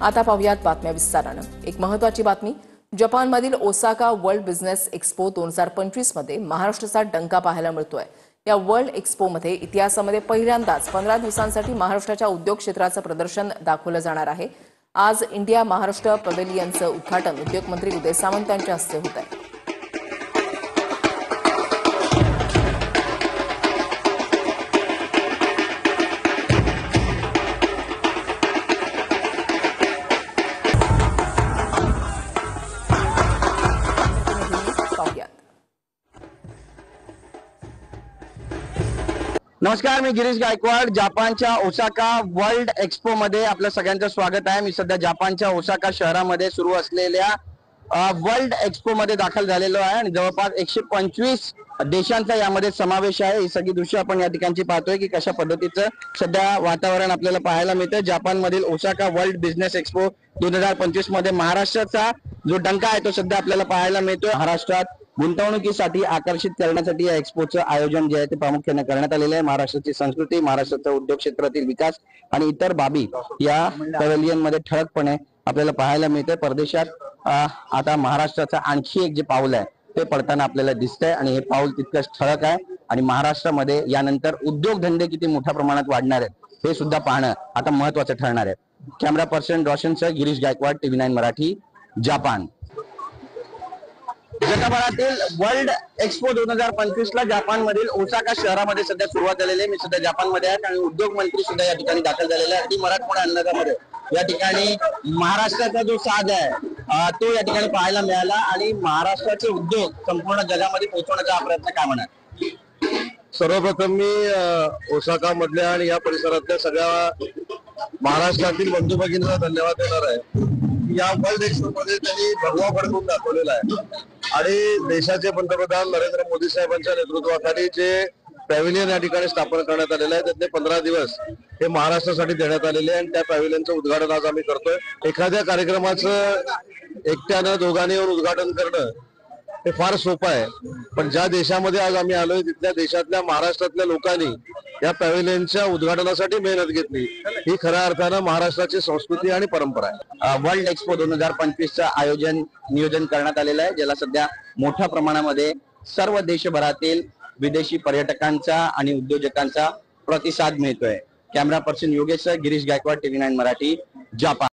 आता पाहूयात बातम्या विस्ताराने। एक महत्त्वाची बातमी, जपानमधील ओसाका वर्ल्ड बिझनेस एक्स्पो 2025 मध्ये महाराष्ट्राचा डंका पाहायला मिळतोय। या वर्ल्ड एक्स्पो मध्ये इतिहासामध्ये पहिल्यांदाच 15 दिवसांसाठी महाराष्ट्राच्या उद्योग क्षेत्राचं प्रदर्शन दाखवलं जाणार आहे। आज इंडिया महाराष्ट्र पवेलियनचं उद्घाटन उद्योग मंत्री उदय सामंत यांच्या हस्ते होत आहे। नमस्कार, मी गिरीश गायकवाड। जपानच्या ओसाका वर्ल्ड एक्स्पो मध्ये आपल्या सगळ्यांचं स्वागत आहे। मी सध्या जपानच्या ओसाका शहरामध्ये सुरू असलेल्या वर्ल्ड एक्स्पो मध्ये दाखल झालेलो आहे आणि जवळपास 125 देशांचा यामध्ये समावेश आहे। ही सगळी दृश्य आपण या ठिकाणी पाहतोय की कशा पद्धतीचं सध्या वातावरण आपल्याला पाहायला मिळतं। जपानमधील ओसाका वर्ल्ड बिझनेस एक्स्पो 2025 मध्ये महाराष्ट्राचा जो डंका आहे तो सध्या आपल्याला पाहायला मिळतोय। महाराष्ट्रात गुंतवणुकीसाठी आकर्षित करण्यासाठी या एक्स्पोचं आयोजन जे आहे ते प्रामुख्याने करण्यात आलेलं आहे। महाराष्ट्राची संस्कृती, महाराष्ट्राचा उद्योग क्षेत्रातील विकास आणि इतर बाबी या पॅव्हेलियन मध्ये ठळकपणे आपल्याला पाहायला मिळते। परदेशात आता महाराष्ट्राचा आणखी एक जे पाऊल आहे ते पडताना आपल्याला दिसतंय आणि हे पाऊल तितकंच ठळक आहे आणि महाराष्ट्रामध्ये यानंतर उद्योगधंदे किती मोठ्या प्रमाणात वाढणार आहेत हे सुद्धा पाहणं आता महत्त्वाचं ठरणार आहे। कॅमेरा पर्सन रोशनसह गिरीश गायकवाड, TV9 मराठी, जपान। जगभरातील वर्ल्ड एक्स्पो 2025 ला जपानमधील ओसाका शहरामध्ये सध्या सुरुवात झालेली आहे। मी सध्या जपानमध्ये आहे आणि उद्योग मंत्री सुद्धा या ठिकाणी दाखल झालेले आहे। ती मराठवाडा अंदाजामध्ये या ठिकाणी महाराष्ट्राचा जो साज आहे तो या ठिकाणी पाहायला मिळाला आणि महाराष्ट्राचे उद्योग संपूर्ण जगामध्ये पोहोचवण्याचा हा प्रयत्न काय म्हणा। सर्वप्रथम मी ओसाका मधल्या आणि या परिसरातल्या सगळ्या महाराष्ट्रातील बंधू भगिनींना धन्यवाद देणार आहे। या वर्ल्ड एक्स्पो मध्ये त्यांनी भगवा फडकवून दाखवलेला आहे आणि देशाचे पंतप्रधान नरेंद्र मोदी साहेबांच्या नेतृत्वाखाली जे पॅव्हेलियन या ठिकाणी स्थापन करण्यात आलेलं आहे त्यातले 15 दिवस हे महाराष्ट्रासाठी देण्यात आलेले आहे आणि त्या पॅव्हेलियनचं उद्घाटन आज आम्ही करतोय। एखाद्या कार्यक्रमाचं एकट्यानं दोघांनी येऊन उद्घाटन करणं हे फार सोपं आहे, पण ज्या देशामध्ये आज आम्ही आलोय तिथल्या देशातल्या महाराष्ट्रातल्या लोकांनी या पॅव्हेलियनच्या उद्घाटनासाठी मेहनत घेतली। ही खऱ्या अर्थानं महाराष्ट्राची संस्कृती आणि परंपरा आहे। वर्ल्ड एक्स्पो 2025चं नियोजन करण्यात आलेलं आहे, ज्याला सध्या मोठ्या प्रमाणामध्ये सर्व देशभरातील विदेशी पर्यटकांचा आणि उद्योजकांचा प्रतिसाद मिळतोय। Camera person Yogesh, Girish Gaikwad, TV9 Marathi, Japan.